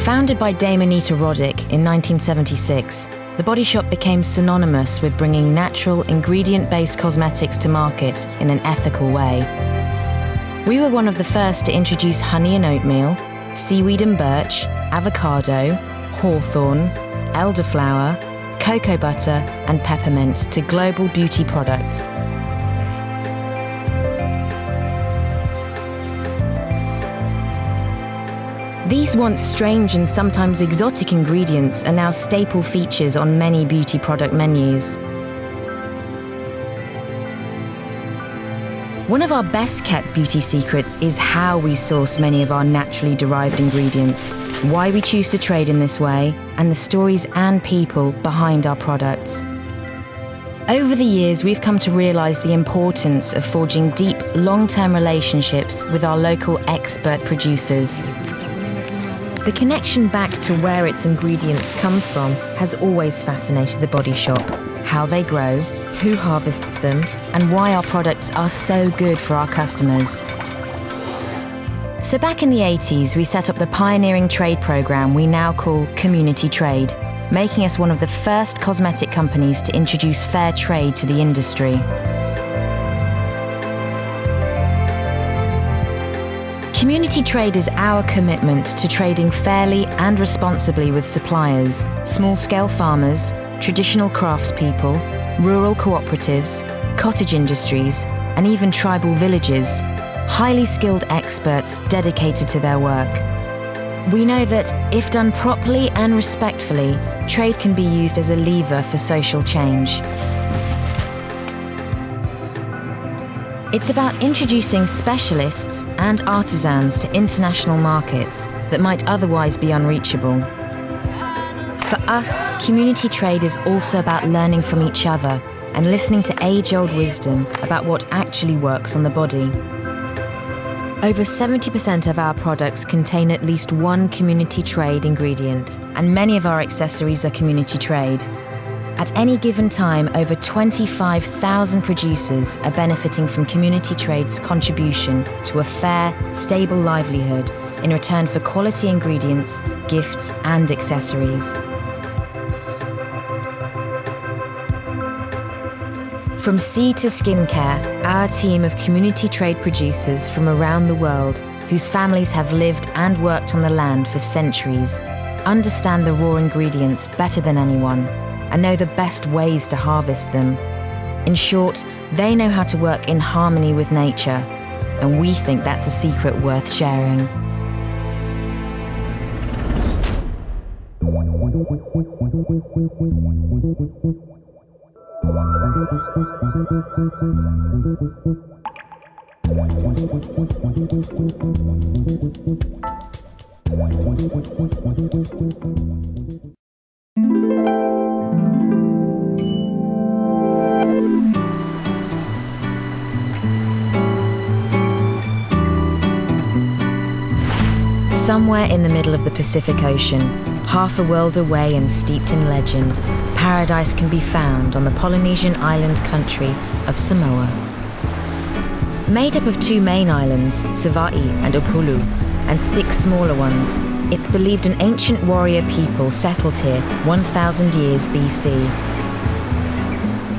Founded by Dame Anita Roddick in 1976, the Body Shop became synonymous with bringing natural, ingredient-based cosmetics to market in an ethical way. We were one of the first to introduce honey and oatmeal, seaweed and birch, avocado, hawthorn, elderflower, cocoa butter, and peppermint to global beauty products. These once strange and sometimes exotic ingredients are now staple features on many beauty product menus. One of our best-kept beauty secrets is how we source many of our naturally derived ingredients, why we choose to trade in this way, and the stories and people behind our products. Over the years, we've come to realize the importance of forging deep, long-term relationships with our local expert producers. The connection back to where its ingredients come from has always fascinated the Body Shop. How they grow, who harvests them, and why our products are so good for our customers. So back in the 80s, we set up the pioneering trade program we now call Community Trade, making us one of the first cosmetic companies to introduce fair trade to the industry. Community trade is our commitment to trading fairly and responsibly with suppliers, small-scale farmers, traditional craftspeople, rural cooperatives, cottage industries, and even tribal villages, highly skilled experts dedicated to their work. We know that, if done properly and respectfully, trade can be used as a lever for social change. It's about introducing specialists and artisans to international markets that might otherwise be unreachable. For us, community trade is also about learning from each other and listening to age-old wisdom about what actually works on the body. Over 70% of our products contain at least one community trade ingredient, and many of our accessories are community trade. At any given time, over 25,000 producers are benefiting from community trade's contribution to a fair, stable livelihood in return for quality ingredients, gifts, and accessories. From seed to skincare, our team of community trade producers from around the world, whose families have lived and worked on the land for centuries, understand the raw ingredients better than anyone, and know the best ways to harvest them. In short, they know how to work in harmony with nature, and we think that's a secret worth sharing. Somewhere in the middle of the Pacific Ocean, half a world away and steeped in legend, paradise can be found on the Polynesian island country of Samoa. Made up of two main islands, Savaii and Upolu, and 6 smaller ones, it's believed an ancient warrior people settled here 1,000 years BC.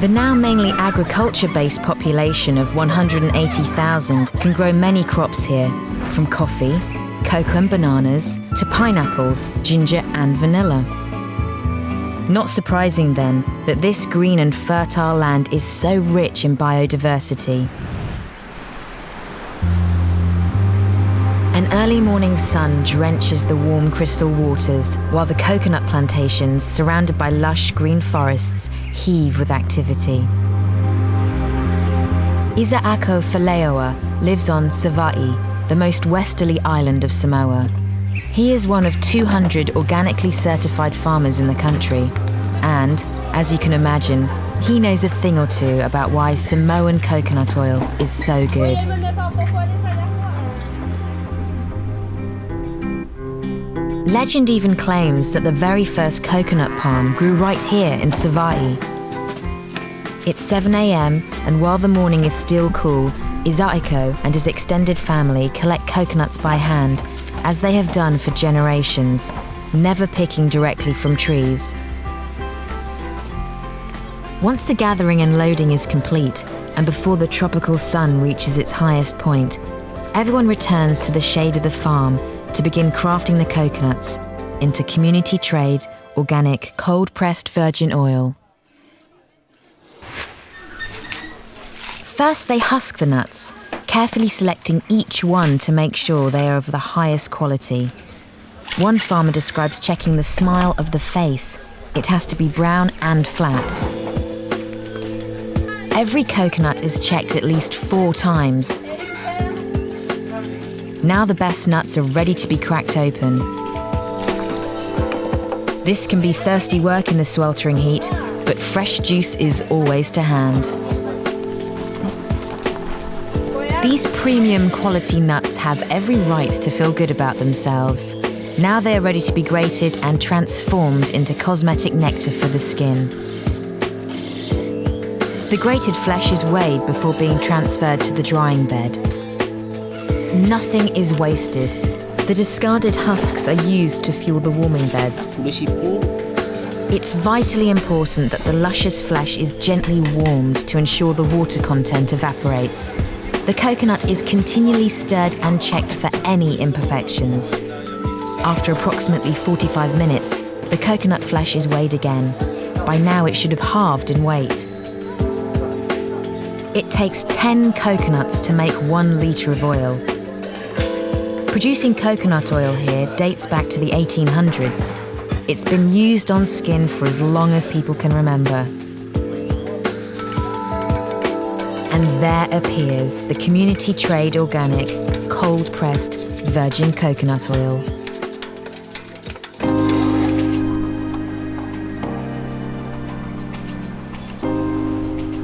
The now mainly agriculture-based population of 180,000 can grow many crops here, from coffee, cocoa and bananas, to pineapples, ginger and vanilla. Not surprising then that this green and fertile land is so rich in biodiversity. An early morning sun drenches the warm crystal waters, while the coconut plantations, surrounded by lush green forests, heave with activity. Zhe-Hao lives on Savaii, the most westerly island of Samoa. He is one of 200 organically certified farmers in the country, and, as you can imagine, he knows a thing or two about why Samoan coconut oil is so good. Legend even claims that the very first coconut palm grew right here in Savaii. It's 7 a.m, and while the morning is still cool, Zhe-Hao and his extended family collect coconuts by hand, as they have done for generations, never picking directly from trees. Once the gathering and loading is complete, and before the tropical sun reaches its highest point, everyone returns to the shade of the farm to begin crafting the coconuts into community trade, organic, cold-pressed virgin oil. First, they husk the nuts, carefully selecting each one to make sure they are of the highest quality. One farmer describes checking the smile of the face. It has to be brown and flat. Every coconut is checked at least 4 times. Now the best nuts are ready to be cracked open. This can be thirsty work in the sweltering heat, but fresh juice is always to hand. These premium quality nuts have every right to feel good about themselves. Now they are ready to be grated and transformed into cosmetic nectar for the skin. The grated flesh is weighed before being transferred to the drying bed. Nothing is wasted. The discarded husks are used to fuel the warming beds. It's vitally important that the luscious flesh is gently warmed to ensure the water content evaporates. The coconut is continually stirred and checked for any imperfections. After approximately 45 minutes, the coconut flesh is weighed again. By now it should have halved in weight. It takes 10 coconuts to make 1 litre of oil. Producing coconut oil here dates back to the 1800s. It's been used on skin for as long as people can remember. And there appears the community trade organic, cold-pressed virgin coconut oil.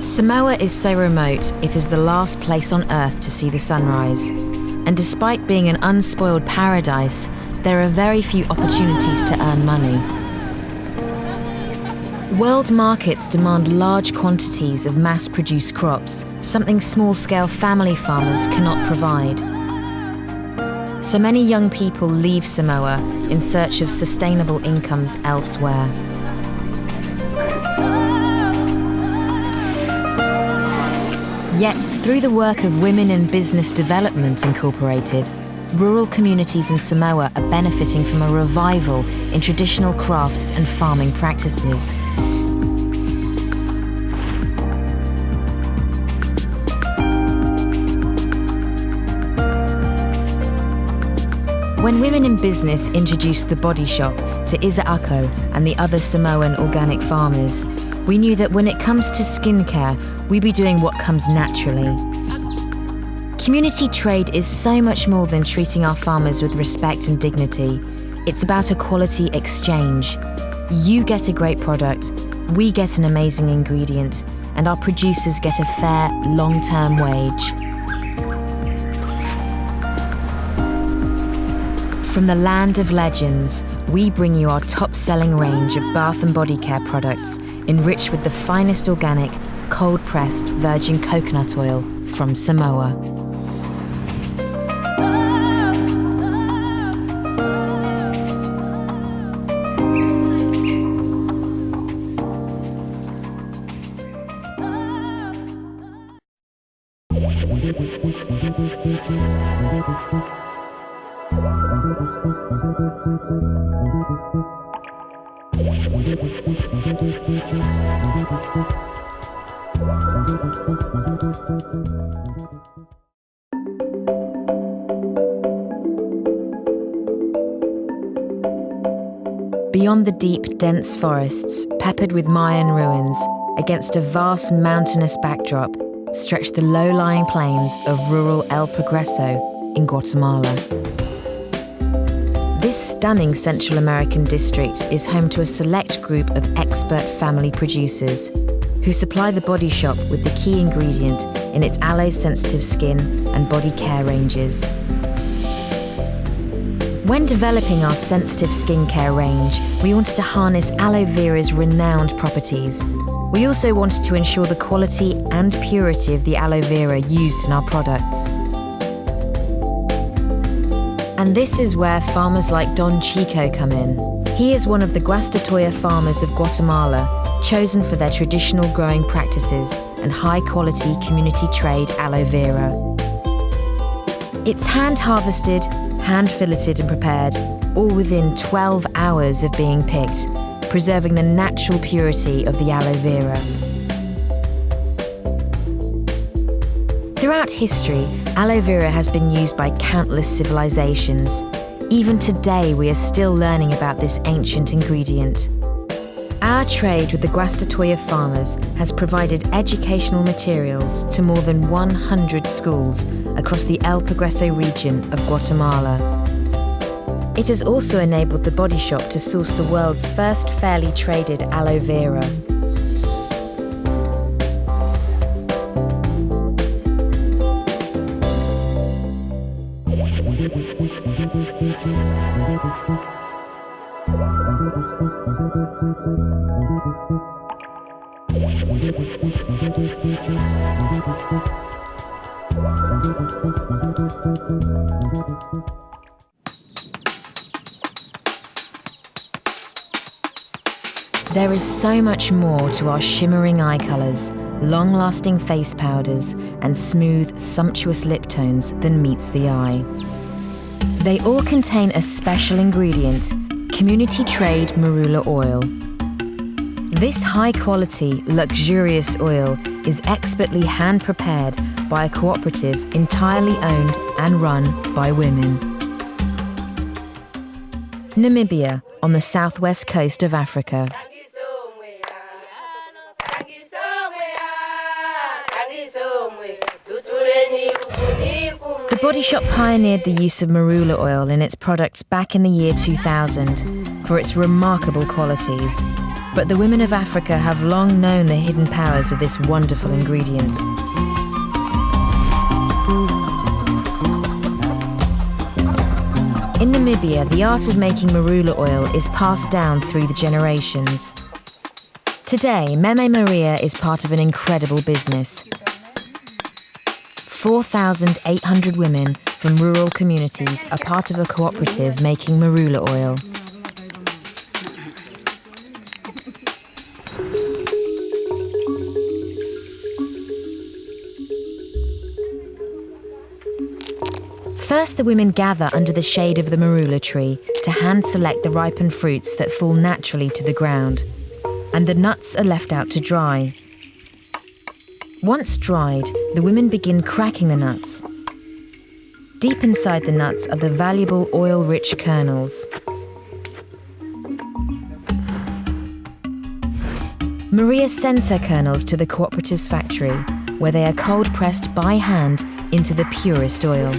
Samoa is so remote, it is the last place on Earth to see the sunrise. And despite being an unspoiled paradise, there are very few opportunities to earn money. World markets demand large quantities of mass-produced crops, something small-scale family farmers cannot provide. So many young people leave Samoa in search of sustainable incomes elsewhere. Yet, through the work of Women in Business Development Incorporated, rural communities in Samoa are benefiting from a revival in traditional crafts and farming practices. When Women in Business introduced the Body Shop to Zhe-Hao and the other Samoan organic farmers, we knew that when it comes to skincare, we'd be doing what comes naturally. Community trade is so much more than treating our farmers with respect and dignity. It's about a quality exchange. You get a great product, we get an amazing ingredient, and our producers get a fair, long-term wage. From the land of legends, we bring you our top-selling range of bath and body care products, enriched with the finest organic, cold-pressed virgin coconut oil from Samoa. Beyond the deep, dense forests, peppered with Mayan ruins, against a vast mountainous backdrop, stretch the low-lying plains of rural El Progreso in Guatemala. This stunning Central American district is home to a select group of expert family producers who supply the body shop with the key ingredient in its aloe-sensitive skin and body care ranges. When developing our sensitive skincare range, we wanted to harness aloe vera's renowned properties. We also wanted to ensure the quality and purity of the aloe vera used in our products. And this is where farmers like Don Chico come in. He is one of the Guastatoya farmers of Guatemala, chosen for their traditional growing practices and high-quality community trade aloe vera. It's hand-harvested, hand-filleted and prepared, all within 12 hours of being picked, preserving the natural purity of the aloe vera. Throughout history, aloe vera has been used by countless civilizations. Even today, we are still learning about this ancient ingredient. Our trade with the Guastatoya farmers has provided educational materials to more than 100 schools across the El Progreso region of Guatemala. It has also enabled the Body Shop to source the world's first fairly traded aloe vera. There is so much more to our shimmering eye colours, long-lasting face powders, and smooth, sumptuous lip tones than meets the eye. They all contain a special ingredient, community trade marula oil. This high-quality, luxurious oil is expertly hand-prepared by a cooperative entirely owned and run by women. Namibia, on the southwest coast of Africa. The Body Shop pioneered the use of marula oil in its products back in the year 2000 for its remarkable qualities. But the women of Africa have long known the hidden powers of this wonderful ingredient. In Namibia, the art of making marula oil is passed down through the generations. Today, Meme Maria is part of an incredible business. 4,800 women from rural communities are part of a cooperative making marula oil. First, the women gather under the shade of the marula tree to hand-select the ripened fruits that fall naturally to the ground, and the nuts are left out to dry. Once dried, the women begin cracking the nuts. Deep inside the nuts are the valuable oil-rich kernels. Maria sends her kernels to the cooperative's factory, where they are cold-pressed by hand into the purest oil.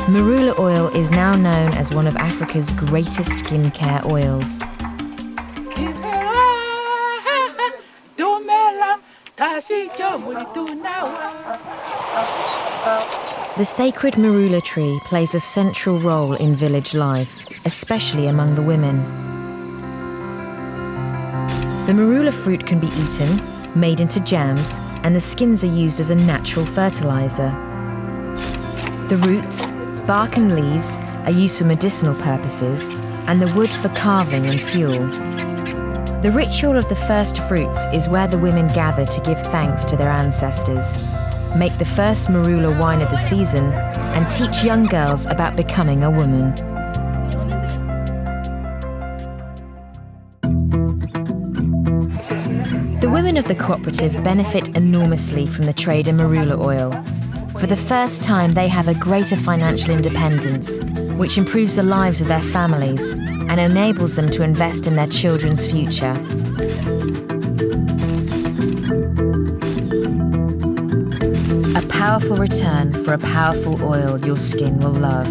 Marula oil is now known as one of Africa's greatest skincare oils. The sacred marula tree plays a central role in village life, especially among the women. The marula fruit can be eaten, made into jams, and the skins are used as a natural fertilizer. The roots, bark and leaves are used for medicinal purposes, and the wood for carving and fuel. The ritual of the first fruits is where the women gather to give thanks to their ancestors. make the first marula wine of the season, and teach young girls about becoming a woman. The women of the cooperative benefit enormously from the trade in marula oil. For the first time, they have a greater financial independence, which improves the lives of their families and enables them to invest in their children's future. A powerful return for a powerful oil your skin will love.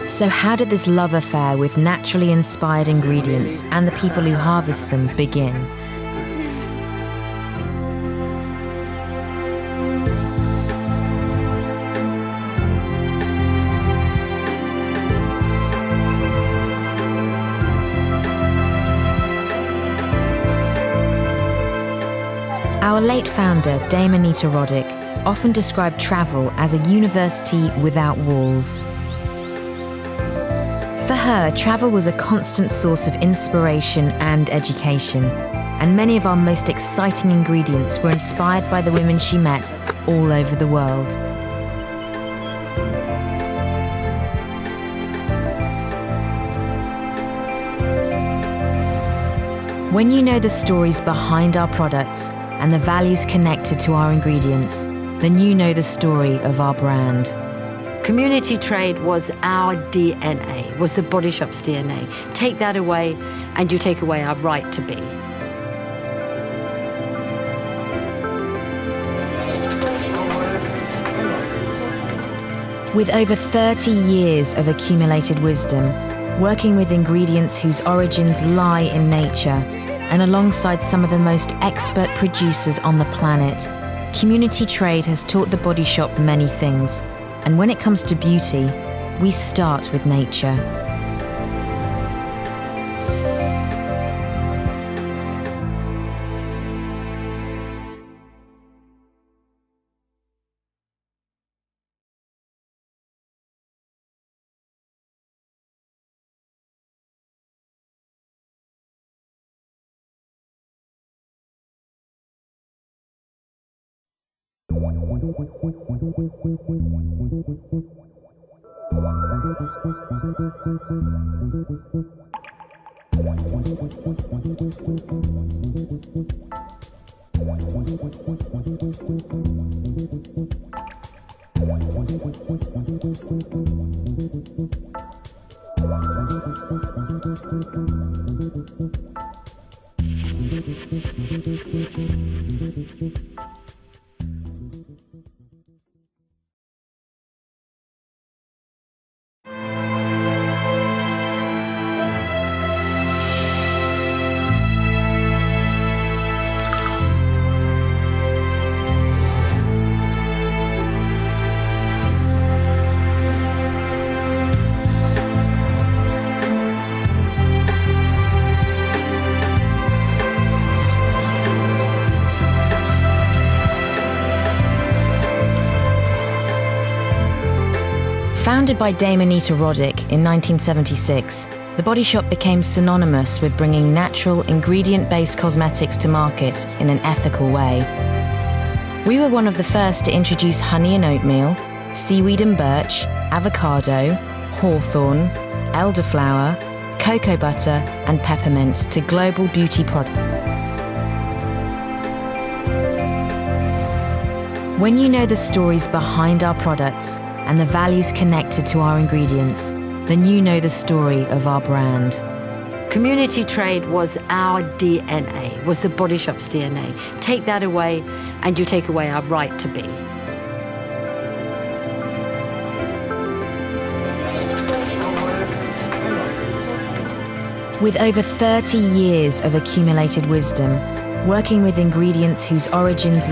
So how did this love affair with naturally inspired ingredients and the people who harvest them begin? Our late founder, Dame Anita Roddick, often described travel as a university without walls. For her, travel was a constant source of inspiration and education, and many of our most exciting ingredients were inspired by the women she met all over the world. When you know the stories behind our products and the values connected to our ingredients, then you know the story of our brand. Community trade was our DNA, was the Body Shop's DNA. Take that away, and you take away our right to be. With over 30 years of accumulated wisdom, working with ingredients whose origins lie in nature, and alongside some of the most expert producers on the planet, community trade has taught the Body Shop many things. And when it comes to beauty, we start with nature. Founded by Dame Anita Roddick in 1976, the Body Shop became synonymous with bringing natural, ingredient-based cosmetics to market in an ethical way. We were one of the first to introduce honey and oatmeal, seaweed and birch, avocado, hawthorn, elderflower, cocoa butter, and peppermint to global beauty products. When you know the stories behind our products and the values connected to our ingredients, then you know the story of our brand. Community trade was our DNA, was the Body Shop's DNA. Take that away, and you take away our right to be. With over 30 years of accumulated wisdom, working with ingredients whose origins